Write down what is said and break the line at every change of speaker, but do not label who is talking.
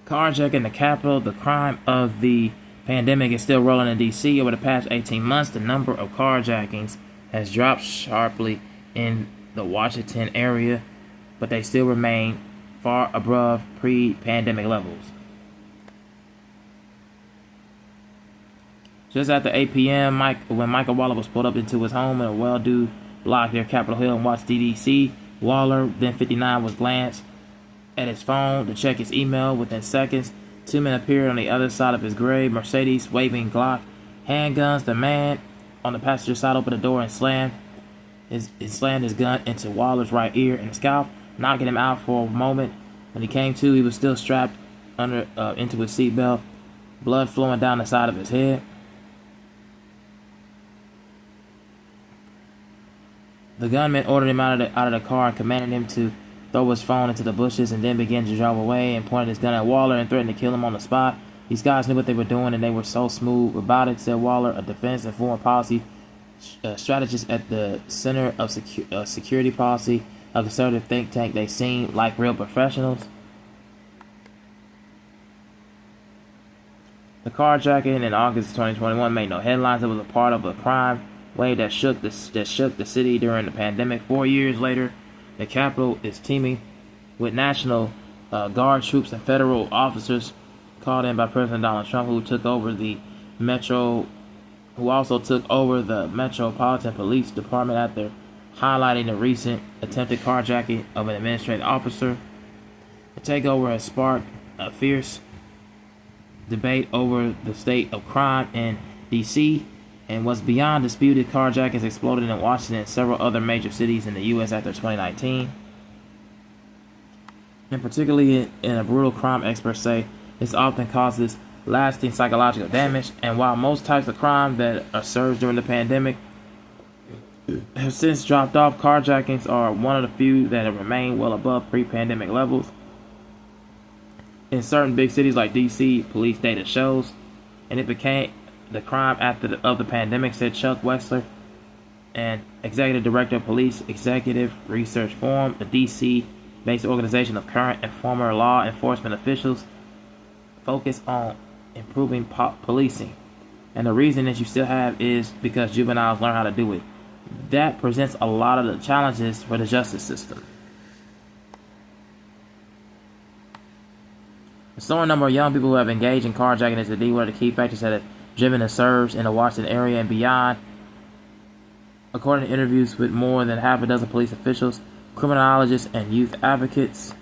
Carjacking the capital, the crime of the pandemic is still rolling in D.C. Over the past 18 months, the number of carjackings has dropped sharply in the Washington area, but they still remain far above pre-pandemic levels. Just after 8 p.m., when Michael Waller was pulled up into his home in a well-do block near Capitol Hill in Washington, D.C., Waller, then 59, was glanced at his phone to check his email. Within seconds, two men appeared on the other side of his gray Mercedes, waving Glock handguns. The man on the passenger side opened the door and slammed his gun into Waller's right ear and scalp, knocking him out for a moment. When he came to, he was still strapped into his seatbelt, blood flowing down the side of his head. The gunman ordered him out of the car and commanded him to throw his phone into the bushes, and then began to drive away and pointed his gun at Waller and threatened to kill him on the spot. These guys knew what they were doing, and they were so smooth about it, said Waller, a defense and foreign policy strategist at the Center of Security Policy, a conservative think tank. They seemed like real professionals. The carjacking in August 2021 made no headlines. It was a part of a crime wave that shook the city during the pandemic. 4 years later, the Capitol is teeming with National Guard troops and federal officers called in by President Donald Trump, who also took over the Metropolitan Police Department after highlighting the recent attempted carjacking of an administrative officer. The takeover has sparked a fierce debate over the state of crime in D.C. and was beyond disputed. Carjackings exploded in Washington and several other major cities in the U.S. after 2019. And particularly in a brutal crime, experts say this often causes lasting psychological damage. And while most types of crime that are surged during the pandemic have since dropped off, carjackings are one of the few that have remained well above pre-pandemic levels. In certain big cities like D.C., police data shows, and it became the crime of the pandemic, said Chuck Wexler, an executive director of Police Executive Research Forum, a D.C.-based organization of current and former law enforcement officials focused on improving policing. And the reason that you still have is because juveniles learn how to do it. That presents a lot of the challenges for the justice system. The soaring number of young people who have engaged in carjacking is indeed one of the key factors that have driven the surge in the Washington area and beyond. According to interviews with more than half a dozen police officials, criminologists, and youth advocates,